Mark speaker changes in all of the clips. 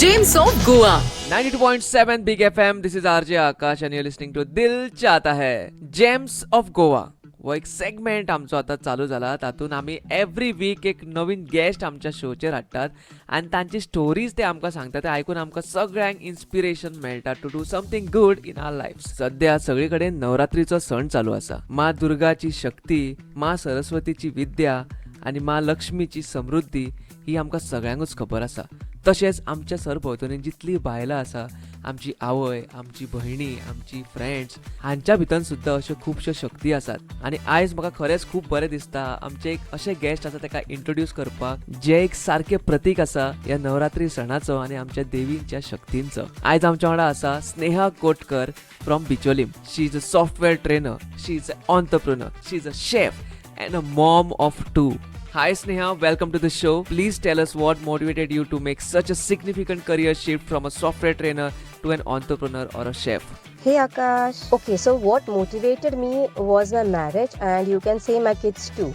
Speaker 1: Gems of Goa.
Speaker 2: 92.7 Big FM. This is RJ Akash and you're listening to दिल चाहता है Gems of Goa. वो एक segment आमचो आता चालू जाला. तातून आमी एवरी वीक एक नवीन गेस्ट आमच्या शोचेर हाडटात आनी तांची स्टोरीज ते आमकां सांगतात. ते आयकून आमकां सगळ्यांक इन्स्पिरेशन मेळटा to do something good in our life. सध्या सगळे कडेन नवरात्रीचो सण चालू आसा. मा दुर्गाची शक्ती, मा सरस्वतीची विद्या आनी मा लक्ष्मीची समृद्धी ही आमकां सगळ्यांकूच खबर आसा. तशेंच आमच्या सरभोंवतणी जितली बायलां आसा, आमची आवय, आमची भयणी, आमची फ्रेंड्स, हांच्या भितर सुद्दां अश्यो खुबश्यो शक्ती आसात. आनी आयज म्हाका खरेंच खूब बरें दिसता आमचे एक अशे गेस्ट आसा ताका इंट्रोड्यूस करपाक, जे एक सारकें प्रतीक आसा ह्या नवरात्री सणाचो आनी आमच्या देवींच्या शक्तींचो. आयज आमच्या वांगडा आसा Sneha Kotkar from Bicholim. She is a software trainer, she is a entrepreneur, she is a chef and a mom of 2. Hi Sneha, welcome to the show. Please tell us what motivated you to make such a significant career shift from a software trainer to an entrepreneur or a chef.
Speaker 3: Hey Akash. Okay, so what motivated me was my marriage and you can say my kids too,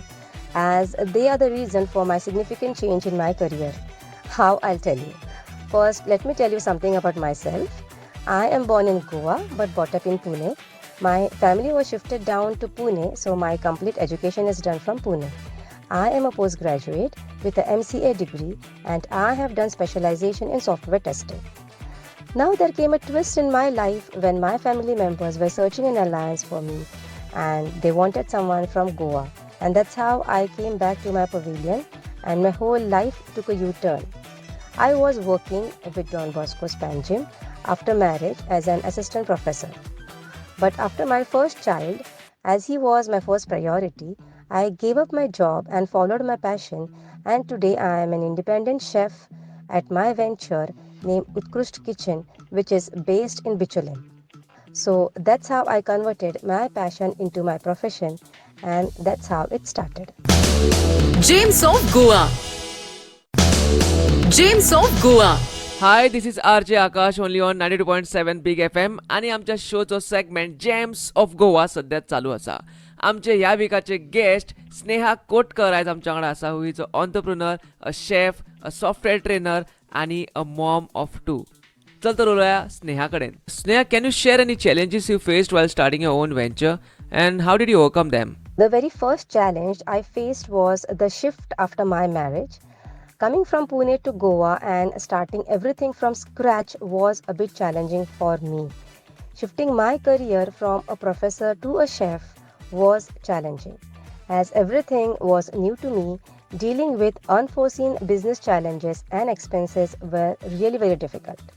Speaker 3: as they are the reason for my significant change in my career. How? I'll tell you. First, let me tell you something about myself. I am born in Goa but brought up in Pune. My family was shifted down to Pune, so my complete education is done from Pune. I am a postgraduate with a MCA degree and I have done specialization in software testing. Now there came a twist in my life when my family members were searching an alliance for me and they wanted someone from Goa, and that's how I came back to my pavilion and my whole life took a U-turn. I was working with Don Bosco Span Gym after marriage as an assistant professor. But after my first child, as he was my first priority, I gave up my job and followed my passion, and today I am an independent chef at my venture named Utkrusht Kitchen, which is based in Bicholim. So that's how I converted my passion into my profession, and that's how it started.
Speaker 1: Gems of Goa. Gems of Goa.
Speaker 2: Hi, this is RJ Akash only on 92.7 big FM आणि आमच्या शोचो segment James of Goa सध्या चालू आसा. आमचे ह्या विकाचे guest Sneha Kotkar आयज आमच्या वांगडा आसा. हू is a entrepreneur, a chef, a software trainer आनी अ मॉम ऑफ 2. चल तर उलोवया स्नेहा कडेन. Sneha, can you share any challenges you faced while starting your own venture and how did you overcome them?
Speaker 3: The very first challenge I faced was the shift after my marriage. Coming from Pune to Goa and starting everything from scratch was a bit challenging for me. Shifting my career from a professor to a chef was challenging, as everything was new to me. Dealing with unforeseen business challenges and expenses were really very difficult.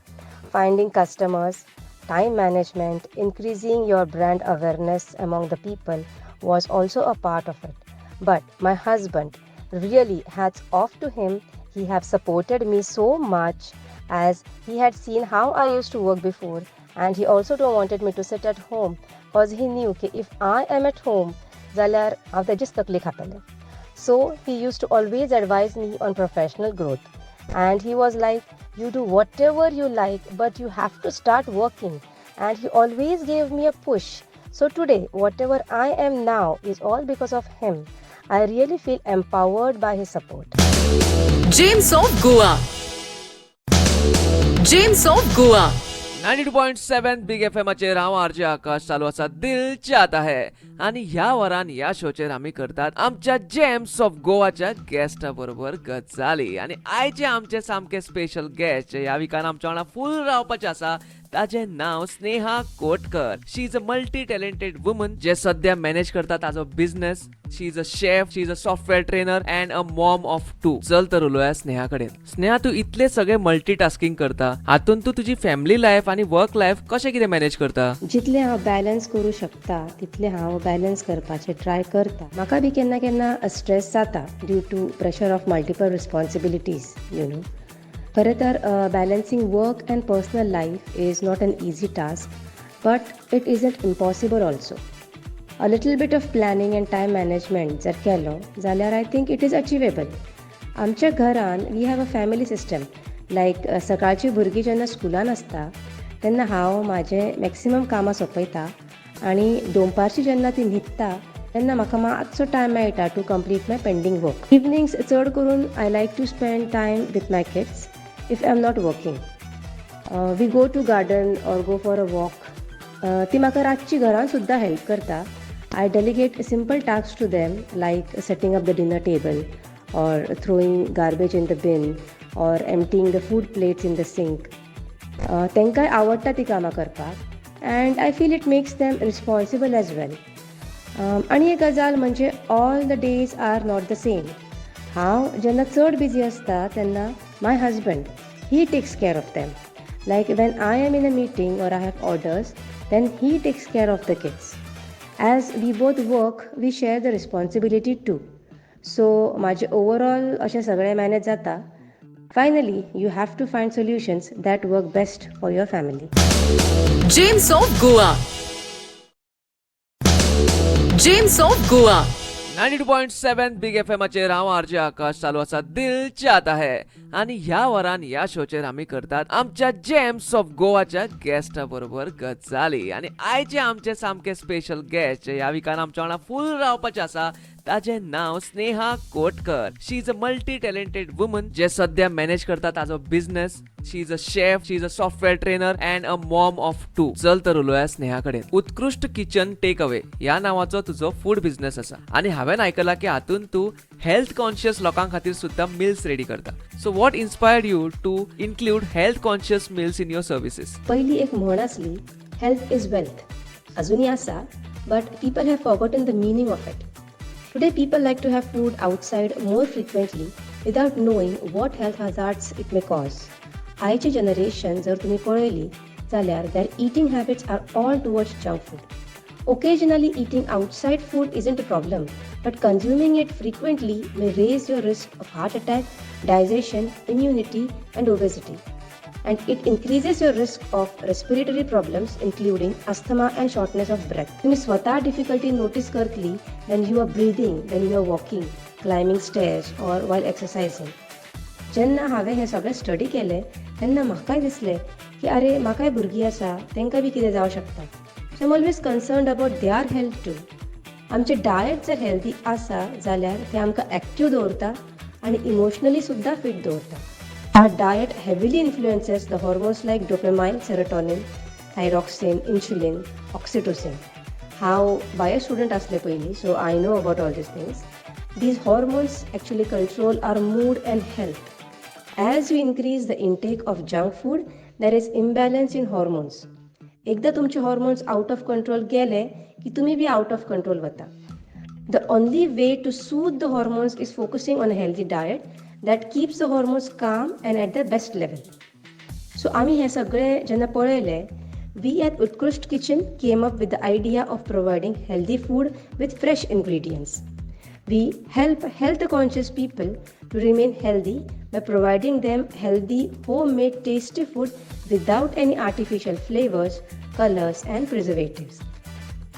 Speaker 3: Finding customers, time management, increasing your brand awareness among the people was also a part of it. But my husband, really, hats off to him. He have supported me so much, as he had seen how I used to work before, and he also don't wanted me to sit at home, because he knew that if I am at home, zalyar hav तेजीच तकली खातले. So he used to always advise me on professional growth, and he was like, you do whatever you like, but you have to start working, and he always gave me a push. So today, whatever I am now is all because of him. I really feel empowered by his support.
Speaker 1: Gems of Goa. Gems of Goa.
Speaker 2: 92.7 big FM चेर हांव RJ Akash. चालू आसा दिल चाहता है आणि ह्या वरान ह्या शोचेर आमी करतात आमच्या जेम्स ऑफ गोवाच्या गेस्टा बरोबर गजाली. आणि आयचे आमचे सामके स्पेशल गेस्ट ह्या विकान आमच्या वांगडा फूल रावपाचे आसा. ताजें नांव Sneha Kotkar. She is a multi talented woman जे सध्या मॅनेज करता ताजो business. She is a chef, she is a software trainer and a mom of 2. चल तर उलोवया स्नेहा कडेन. स्नेहा, तू इतले सगळे मल्टी टास्किंग करता, हातून तू तुजी फॅमिली लायफ आणि वर्क लायफ कशें कितें मॅनेज करता?
Speaker 3: जितले हांव बॅलन्स करूं शकता तितले हांव बॅलन्स करपाचे ट्राय करता. म्हाका बी केन्ना केन्ना स्ट्रेस जाता due to pressure of multiple responsibilities, खरें तर balancing work and personal life is not an easy task, but it isn't impossible also. A little bit of planning and time management जर केलो जाल्यार I think it is achievable. आमच्या घरान we have a family system. Like सकाळची भुरगीं जेन्ना स्कुलान आसता तेन्ना हांव म्हाजें मॅक्सिमम कामां सोंपयता, आनी दोनपारची जेन्ना ती न्हिदता तेन्ना म्हाका मातसो टायम मेळटा to complete my pending work. Evenings चड करून I like to spend time with my kids. if I'm not working. We go to garden or go for a walk. ती म्हाका रातची घरान सुद्दां हेल्प करता. I delegate simple tasks to them like setting up the dinner table or throwing garbage in the bin or emptying the food plates in the sink. तांकांय आवडटा ती कामां करपाक and I feel it makes them responsible as well. आनी एक गजाल म्हणजे all the days are not the same. हांव जेन्ना चड बिजी आसता तेन्ना my husband, he takes care of them. Like when I am in a meeting or I have orders, then he takes care of the kids. As we both work, we share the responsibility too. So माझे overall अशें सगळें manage जाता. Finally, you have to find solutions that work best for your family.
Speaker 1: James of Goa. James of Goa.
Speaker 2: 92.7 big FM चेर हांव RJ Akash चालू आसा दिल चाहता है आणि ह्या वरान ह्या शोचेर आमी करतात आमच्या जेम्स ऑफ गोवाच्या गेस्टा बरोबर गजाली आणि आयचे आमचे सामके स्पेशल गेस्ट ह्या विकान आमच्या वांगडा फुल रावपाचे आसा ताजें नाव Sneha Kotkar. She is a multi talented woman जे सध्या मॅनेज करता ताजो business. She is a chef, she is a software trainer and a mom of 2. चल तर उलोवया स्नेहा कडेन. उत्कृष्ट किचन टेक अवे ह्या नावाचो तुजो फूड बिझनेस आसा आणि हांवें आयकलां की हातून तूं हेल्थ कॉन्शियस लोकां खातीर सुद्दां मिल्स रेडी करता. So what inspired you to include health conscious meals in your services?
Speaker 3: पहिली एक म्हण आसली, हेल्थ इज वेल्थ. अजूनही आसा, but people have forgotten the meaning of it. Today, people like to have food outside more frequently without knowing what health hazards it may cause. आयची generation जर तुम्ही पळयली जाल्यार their eating habits are all towards junk food. Occasionally eating outside food isn't a problem, but consuming it frequently may raise your risk of heart attack, digestion, immunity, and obesity. And it increases your risk of respiratory problems including asthma and shortness of breath. तुम्ही स्वतः difficulty notice करतली when you are breathing, when you are walking, climbing stairs or while exercising. जेन्ना हांवें हें सगळें study केलें तेन्ना म्हाकाय दिसलें की अरे म्हाकाय भुरगीं आसा तांकां बी कितें जावं शकता. So I am always concerned about their health too. आमचें डायट जर हेल्दी आसा जाल्यार तें आमकां एक्टीव दवरता आनी इमोशनली सुद्दां फिट दवरता. Our diet heavily influences the hormones like dopamine, serotonin, thyroxine, insulin, oxytocin. How bio student asle payli, so I know about all these things. These hormones actually control our mood and health. As we increase the intake of junk food, there is imbalance in hormones. एकदा तुमचे hormones out of control गेले की तुम्ही बी out of control वता. The only way to soothe the hormones is focusing on a healthy diet that keeps the hormones calm and at their best level. So आम्ही हे सगळे जेन्ना पळयले, we at Utkrush Kitchen came up with the idea of providing healthy food with fresh ingredients. We help health conscious people to remain healthy by providing them healthy homemade tasty food without any artificial flavors, colors and preservatives.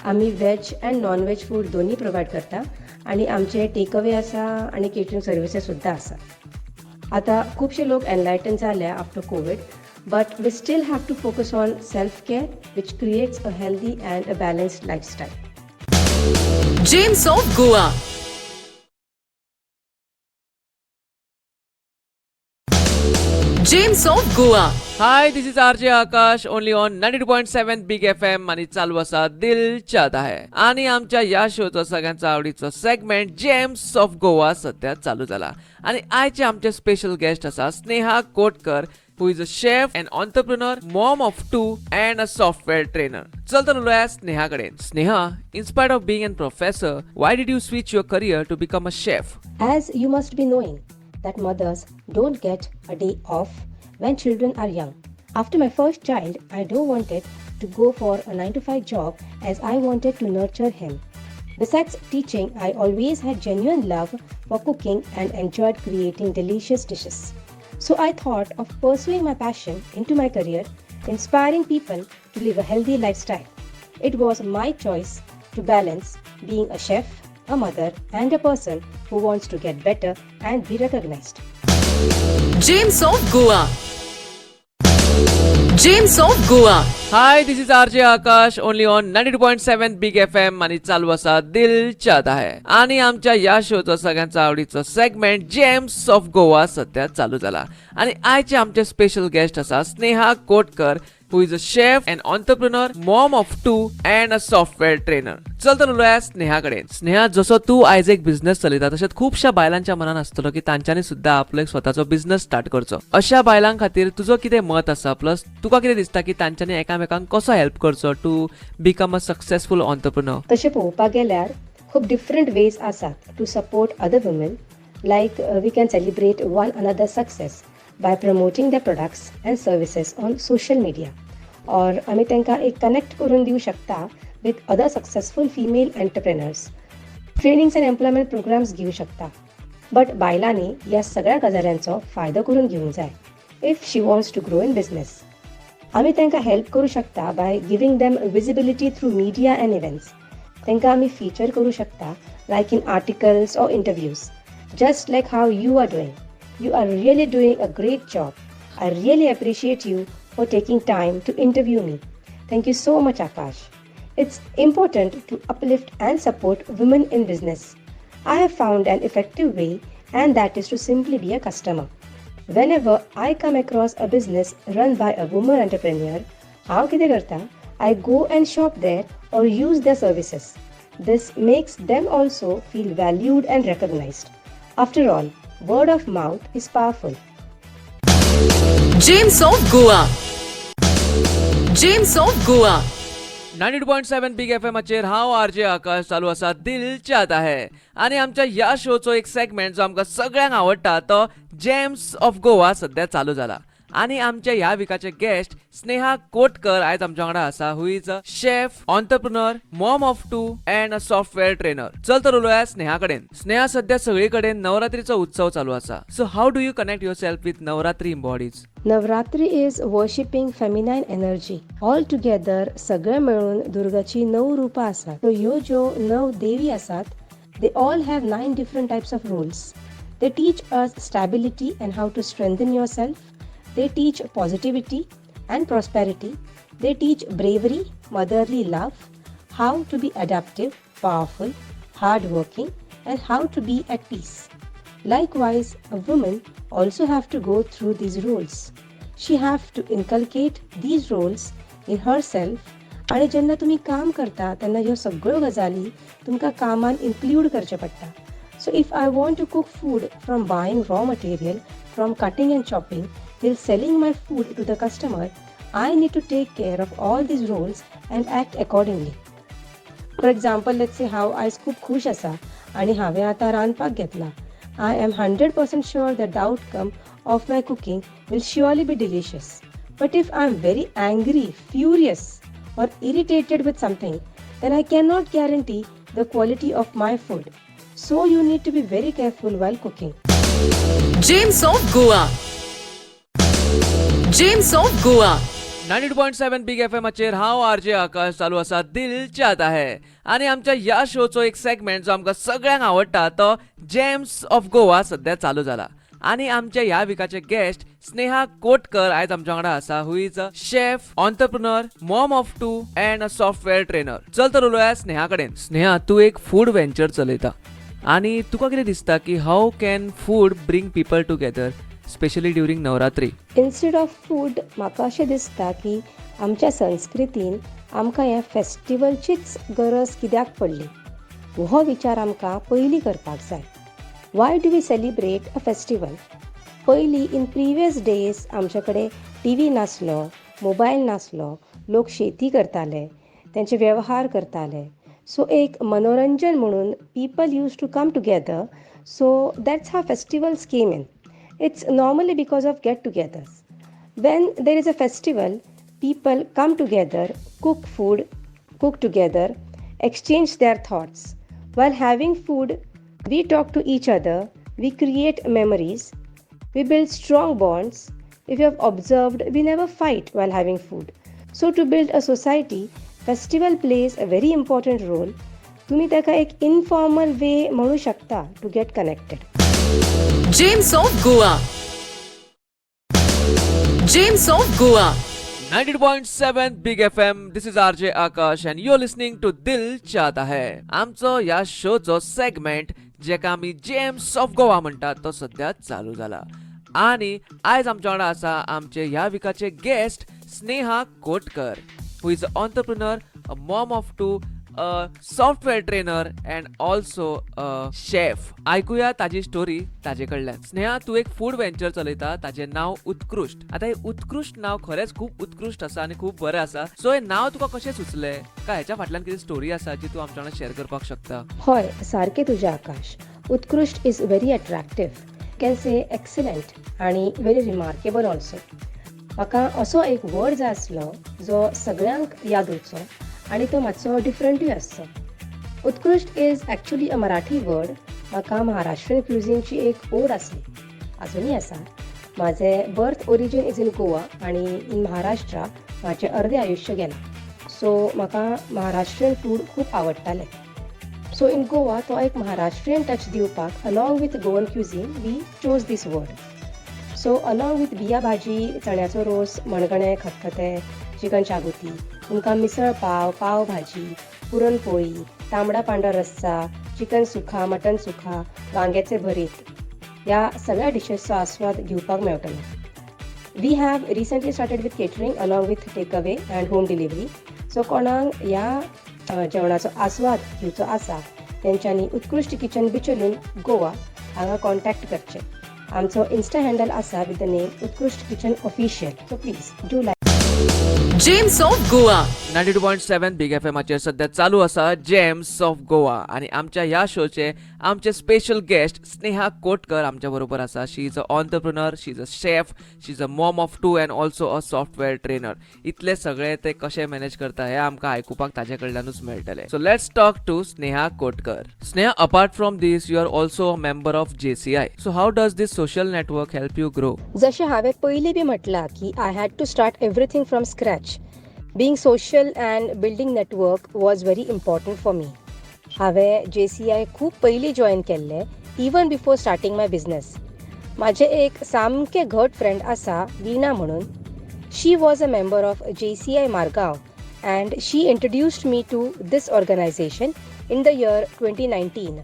Speaker 3: आम्ही veg and non veg food दोन्ही provide करता आणि आमचे take away आसा आणि catering services सुद्दां आसा. आतां खुबशे लोक एनलायटन जाले after COVID, but we still have to focus on self care which creates a healthy and a balanced lifestyle.
Speaker 1: James of Goa. James of Goa.
Speaker 2: Hi, this is RJ Akash only on 92.7 big FM आणि चालू आसा दिल चाहता है. आणि आमच्या या शोचो सगळ्यांचो आवडीचो सेगमेंट जेम्स ऑफ गोवा सध्या चालू जाला आणि आयचे आमचे स्पेशल गेस्ट आसा Sneha Kotkar, who is a chef, an entrepreneur, mom of 2 and a software trainer. चल तर उलोवया स्नेहा कडेन. Sneha, in spite of being a professor, why did you switch your career to become a chef?
Speaker 3: As you must be knowing that mothers don't get a day off when children are young. After my first child, I don't wanted to go for a 9-to-5 job as I wanted to nurture him. Besides teaching, I always had genuine love for cooking and enjoyed creating delicious dishes. So I thought of pursuing my passion into my career, inspiring people to live a healthy lifestyle. It was my choice to balance being a chef, a mother, and a person who wants to get better and be recognized.
Speaker 1: James of Goa. James of Goa.
Speaker 2: Hi, this is RJ Akash only on 92.7 big FM आणि चालू असा दिल चाहता है. आणि आमच्या या शोचं सगळ्यांचं आवडीचं सेगमेंट जेम्स ऑफ गोवा सध्या चालू झाला. आणि आयचे आमचे स्पेशल गेस्ट असा Sneha Kotkar, who is a chef, an entrepreneur, mom of 2 and a software trainer. चल तर उलया स्नेहाकडे. स्नेहा, जसं तू आयज एक बिझनेस चलयता तशेंच खुबशा बायलांच्या मनान आसतलो की तांच्यांनी सुद्धा आपलो एक स्वताचो बिझनेस स्टार्ट करचो. अशा बायलां खातीर तुजो कितें मत आसा, प्लस तुका कितें दिसता की तांच्यांनी एकामेकांक कसो हेल्प करचो to become a successful entrepreneur?
Speaker 3: तशें पळोवपाक गेल्यार खूब डिफरंट वेज आसात to support other women. Like we can celebrate one another success by promoting their products and services on social media, or आमी तांकां एक कनेक्ट करून दिवं शकता with other successful female entrepreneurs. Trainings and employment programs घेवं शकता. But बायलांनी ह्या सगळ्या गजाल्यांचो फायदो करून घेवंक जाय if she wants to grow in business. आमी तांकां हेल्प करूं शकता by giving them visibility through media and events. तांकां आमी फीचर करूं शकता like in articles or interviews, just like how you are doing. You are really doing a great job. I really appreciate you for taking time to interview me. Thank you so much, Akash. It's important to uplift and support women in business. I have found an effective way, and that is to simply be a customer. Whenever I come across a business run by a woman entrepreneur, how kide karta? I go and shop there or use their services. This makes them also feel valued and recognized. After all, word of mouth is powerful.
Speaker 1: James of Goa. James of Goa.
Speaker 2: 92.7 big FM चेर हांव RJ Akash. चालू असा दिल चाहता है. आणि आमच्या या शोचो एक सेगमेंट जो आमकां सगळ्यांक आवडटा तो जेम्स ऑफ गोवा सध्या चालू झाला. आणि आमच्या ह्या विकाचे गेस्ट स्नेहा कोटकर आयज आमच्या वांगडा आसा, हू is a chef, entrepreneur, Maugham of 2 and a software trainer. चल तर उलोवया स्नेहा कडेन. स्नेहा, सध्या सगळी कडेन नवरात्रीचो उत्सव चालू आसा. So how do you connect yourself with Navratri embodies?
Speaker 3: Navratri is worshipping feminine energy. All together सगळे मेळून दुर्गाची 9 रूपां आसात. सो ह्यो ज्यो 9 देवी आसात, they all have 9 different types of roles. They teach us stability and how to strengthen yourself. They teach positivity and prosperity. They teach bravery, motherly love, how to be adaptive, powerful, hardworking, and how to be at peace. Likewise, a woman also have to go through these roles. She have to inculcate these roles in herself. आणि जेन्ना तुम्ही काम करता तेन्ना ह्यो सगळ्यो गजाली तुमकां कामान इन्क्लूड करचे पडटा. So if I want to cook food, from buying raw material, from cutting and chopping, till selling my food to the customer, I need to take care of all these roles and act accordingly. For example, let's say how I खूप खुश आसा आणि हांवें आतां रांदपाक घेतला. I am 100% sure that the outcome of my cooking will surely be delicious. But if I am very angry, furious, or irritated with something, then I cannot guarantee the quality of my food. So you need to be very careful while cooking.
Speaker 1: James of Goa. James of Goa.
Speaker 2: 92.7 big FM चेर हांव RJ Akash. चालू असा दिल चाहता है. आणि आमच्या या शोचो एक सेगमेंट जो आमकां सगळ्यांक आवडटा तो जेम्स ऑफ गोवा सध्या चालू झाला. आणि आमच्या ह्या विकाचे गेस्ट स्नेहा कोटकर आयज आमच्या वांगडा आसा, हू is a chef, entrepreneur, Maugham of 2 and a software trainer. चल तर उलोवया स्नेहा कडेन. स्नेहा, तू एक फूड वेंचर चलयता आणि तुका कितें दिसता की how can food bring people together, specially during Navratri?
Speaker 3: Instead of food म्हाका अशें दिसता की आमच्या संस्कृतीन आमकां ह्या फेस्टिवलचीच गरज कित्याक पडली हो विचार आमकां पयलीं करपाक जाय. Why do we celebrate a festival? पयलीं इन प्रिवियस डेज आमचे कडेन TV नासलो, मोबायल नासलो, लोक शेती करताले, तेंचे वेवहार करताले. सो एक मनोरंजन म्हणून people use to come together. So that's how festivals came in. It's normally because of get-togethers. When there is a festival, people come together, cook together, exchange their thoughts. While having food, we talk to each other, we create memories, we build strong bonds. If you have observed, we never fight while having food. So to build a society, festival plays a very important role. तुम्ही ताका एक informal way म्हणू शकता to get connected.
Speaker 1: James of Goa. James of Goa.
Speaker 2: 90.7 big FM. This is RJ Akash and you're listening to दिल चाहता है. आमचो या शोचो सेगमेंट जेका आमी जेम्स ऑफ गोवा म्हणटात तो सध्या चालू जाला. आणि आयज आमच्या वांगडा आसा आमचे ह्या विकाचे guest Sneha Kotkar, who is an entrepreneur, a mom of two, a software trainer and also a chef. ऐकूया ताजी स्टोरी ताजे कडल्यान. स्नेहा, तू एक फूड वेंचर चलयता, ताजे नाव उत्कृष्ट. आता हे उत्कृष्ट नाव खरेंच खूप उत्कृष्ट आसा आणि खूप बरें आसा. सो हे नाव तुका कशें सुचलें, काय ह्याच्या फाटल्यान कितें स्टोरी आसा जी तू आमच्या वांगडा शेअर करपाक शकता?
Speaker 3: होय, सारकें तुजें आकाश. उत्कृष्ट is very attractive, can say excellent आणि व्हेरी रिमार्केबल ऑल्सो. म्हाका असो एक वर्ड जाय आसलो जो सगळ्यांक याद उरचो आणि तो मातसो डिफरंटूय आसचो. उत्कृष्ट is actually a Marathi word. म्हाका महाराष्ट्रीयन क्युझिनची एक ओढ आसली, अजुनूय आसा. माझें birth origin is in Goa आणि इन महाराष्ट्रा म्हाजें अर्दें आयुश्य गेलां. सो म्हाका महाराष्ट्रीयन फूड खूब आवडटालें. सो इन गोवा तो एक महाराष्ट्रीयन टच दिवपाक along with Goan cuisine we chose this word. So along with बिया भाजी, चण्याचो रोस, मणगणें, खतखतें, चिकन शागोती, तुमकां मिसळ पाव, पाव भाजी, पुरणपोळी, तांबडा पांढरा रस्सा, चिकन सुखा, मटन सुखा, वांग्याचे भरीत, ह्या सगळ्या डिशेसचो आस्वाद घेवपाक मेळटलो. We have recently started with catering along with take away and home delivery. So कोणाक ह्या जेवणाचो आस्वाद घेवचो आसा तेंच्यांनी उत्कृष्ट किचन बिचोलीन गोवा हांगा कॉन्टॅक्ट करचें. आमचो इन्स्टा हँडल आसा विथ द नेम उत्कृष्ट kitchen official. So please do like.
Speaker 1: Gems of Goa.
Speaker 2: 92.7 big FM चेर सध्या चालू आसा जेम्स ऑफ गोवा आणि आमच्या ह्या शोचे आमचे स्पेशल गेस्ट स्नेहा कोटकर आमच्या बरोबर आसा. She is a entrepreneur, she is a chef, she is a mom of two and also a software trainer. इतले सगळे ते कशे मॅनेज करता हे आमकां आयकुपाक ताजे कडल्यानूच मेळटले. So let's talk to Sneha Kotkar. Sneha, apart from this you are also a member of JCI. So how does this social network help you grow?
Speaker 3: जशें हांवें पयलीं बी म्हटलां की I had to start everything from scratch. Being social and building network was very important for me. हांवें JCI खूब पयलीं join केल्लें, even before starting my business. म्हाजें एक सामकें घट फ्रेंड आसा, वीणा म्हणून. She was a member of JCI Margao and she introduced me to this organization in the year 2019.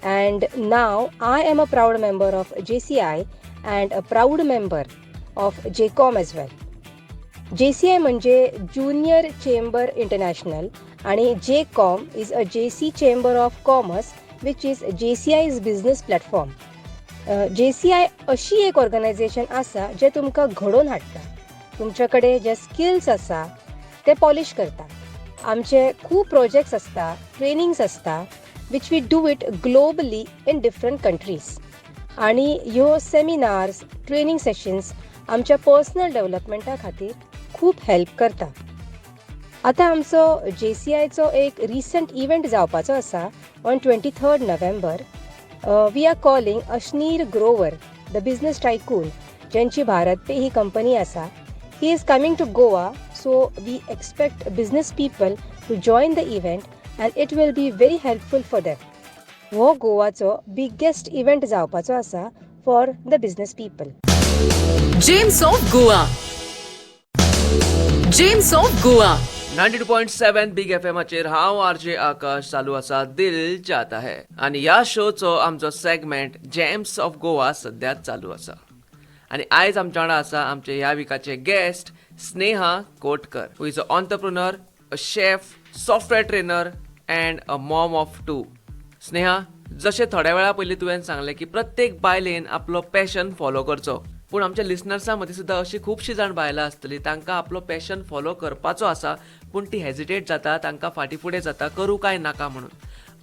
Speaker 3: And now I am a proud member of JCI and a proud member of JCOM as well. JCI म्हणजे junior chamber international आणि JCOM is a JC chamber of commerce which is JCI's business platform. JCI अशी एक organisation आसा जे तुमकां घडोवन हाडटा. तुमचे कडेन जे स्किल्स आसा ते पॉलिश करता. आमचे खूब प्रोजेक्ट्स आसता, ट्रेनिंग्स आसता which we do it globally in different countries. आणि ह्यो सेमिनार्स, ट्रेनिंग सेशन्स आमच्या पर्सनल डेव्हलपमेंटा खातीर खूब हेल्प करता. आतां आमचो JCIचो एक रिसंट इव्हेंट जावपाचो आसा on 23rd November. We are calling Ashneer Grover, the business tycoon, ज्यांची भारत पे ही कंपनी आसा. He is coming to Goa, so we expect business people to join the event and it will be very helpful for them. हो गोवाचो biggest event जावपाचो आसा for the business people.
Speaker 1: Gems of Goa. Gems of Goa.
Speaker 2: 92.7 big FM चेर हांव RJ Akash चालू आसा दिल चाहता है. आणि ह्या शोचो आमचो सेगमेंट जेम्स ऑफ गोवा सध्या चालू आसा. आणि आयज आमच्या वांगडा आसा आमचे ह्या विकाचे guest Sneha Kotkar, who is a entrepreneur, a chef, software trainer and a mom of two. Sneha, जशें थोड्या वेळा पयलीं तुवें सांगलें की प्रत्येक बायलेन आपलो पॅशन फॉलो करचो, पूण आमच्या लिसनर्सां मदीं सुद्दां अशीं खुबशीं जाण बायलां आसतलीं तांकां आपलो पॅशन फॉलो करपाचो आसा पूण ती हेजिटेट जाता, तांकां फाटीं फुडें जाता, करूं काय नाका म्हणून.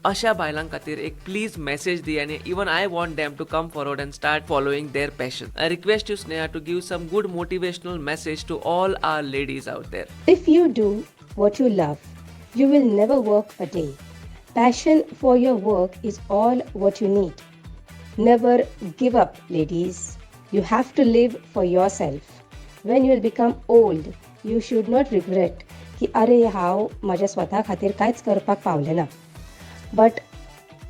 Speaker 2: अशा बायलां खातीर एक प्लीज मेसेज दी. आनी even I want them to come forward and start following their passion. I request you Sneha to give some good motivational message to all our ladies out there.
Speaker 3: If you do what you love, you will never work a day. Passion for your work is all what you need. Never give up, ladies. You have to live for yourself. When you will become old, you should not regret की अरे हांव म्हज्या स्वता खातीर कांयच करपाक पावलें ना. But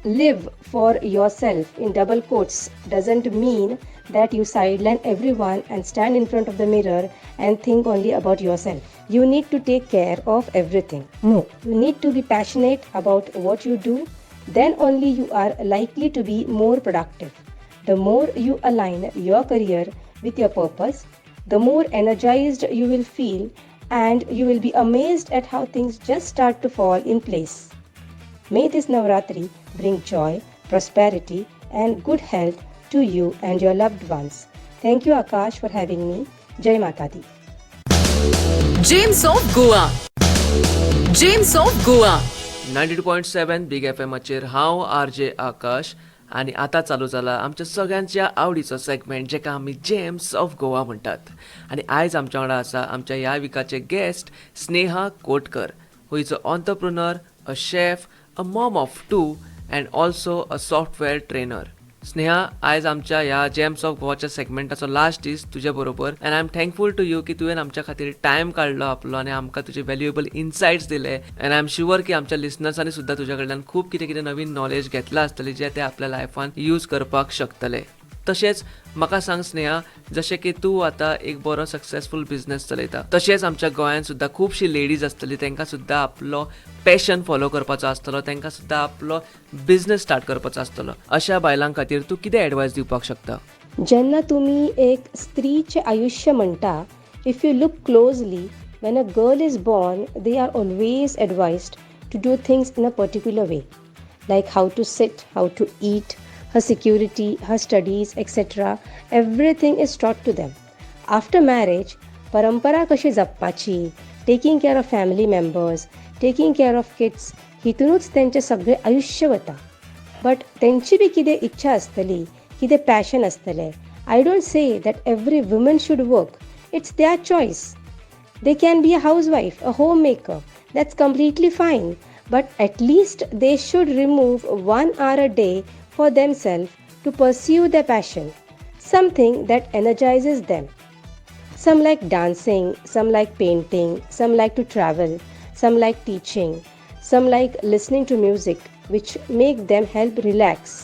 Speaker 3: live for yourself in double quotes doesn't mean that you sideline everyone and stand in front of the mirror and think only about yourself. You need to take care of everything. No, you need to be passionate about what you do. Then only you are likely to be more productive. The more you align your career with your purpose, the more energized you will feel, and you will be amazed at how things just start to fall in place. May this Navratri bring joy, prosperity, and good health to you and your loved ones. Thank you, Akash, for having me. Jai Mata Di.
Speaker 1: James of Goa. James of Goa.
Speaker 2: 92.7 big F एमाचेर हांव RJ आकाश आनी आतां चालू जाला आमच्या सगळ्यांच्या आवडीचो segment जेका आमी जेम्स ऑफ गोवा म्हणटात. आनी आयज आमच्या वांगडा आसा आमच्या ह्या विकाचे guest Sneha Kotkar, who is a entrepreneur, a chef, a mom of 2 and also a software trainer. Sneha, आयज आमच्या ह्या जेम्स ऑफ गोवाच्या सेगमेंटाचो लास्ट दीस तुजे बरोबर, and I am thankful to you की तुवें आमच्या खातीर टायम काडलो आपलो आनी आमकां तुजे व्हॅल्युएबल इनसायट्स दिले. अँड आय एम शुअर की आमच्या लिसनर्सांनी सुद्दां तुज्या कडल्यान खूब कितें कितें नवीन नॉलेज घेतलां आसतलें जे ते आपल्या लायफान यूज करपाक शकतले. तशेंच म्हाका सांग स्नेहा, जशें की तूं आतां एक बरो सक्सेसफूल बिझनेस चलयता, तशेंच आमच्या गोंयांत सुद्दां खुबशी लेडीज आसतली, तांकां सुद्दां आपलो पॅशन फॉलो करपाचो आसतलो, तांकां सुद्दां आपलो बिझनेस स्टार्ट करपाचो आसतलो. अशा बायलां खातीर तूं कितें एडवायस दिवपाक शकता?
Speaker 3: जेन्ना तुम्ही एक स्त्रीचे आयुष्य म्हणटा, if you look closely, when a girl is born, they are always advised to do things in a particular way, like how to sit, how to eat, her security, her studies, etc. Everything is taught to them. After marriage, परंपरा कशी जपपाची, taking care of family members, taking care of kids, हितूनच तेंचें सगळें आयुष्य वता. But तेंची बी कितें इच्छा आसतली, कितें पॅशन आसतलें. I don't say that every woman should work. It's their choice. They can be a housewife, a homemaker. That's completely fine. But at least they should remove 1 hour a day for themselves to pursue their passion, something that energizes them. Some like dancing, some like painting, some like to travel, some like teaching, some like listening to music, which make them help relax.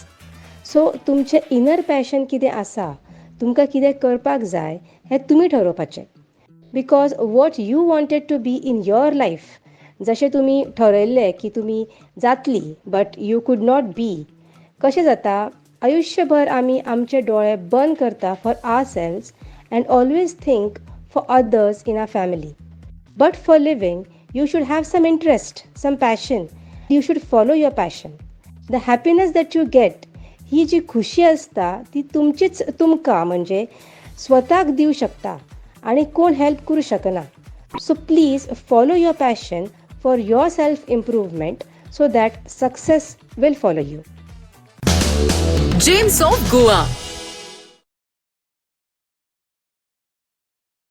Speaker 3: So, तुमचे inner passion कितें आसा, तुमकां कितें करपाक जाय, हें तुमी ठरोवपाचें. Because what you wanted to be in your life, जशें तुमी ठरयल्लें की तुमी जातली but you could not be, कशें जाता आयुश्यभर आमी आमचे डोळे बंद करता for ourselves and always think for others in our family. But for living you should have some interest, some passion. You should follow your passion. The happiness that you get, ही जी खुशी आसता ती तुमचीच तुमकां म्हणजे स्वताक दिवं शकता आणि कोण हेल्प करू शकना. So please follow your passion for your self improvement so that success will follow you.
Speaker 1: James of Goa.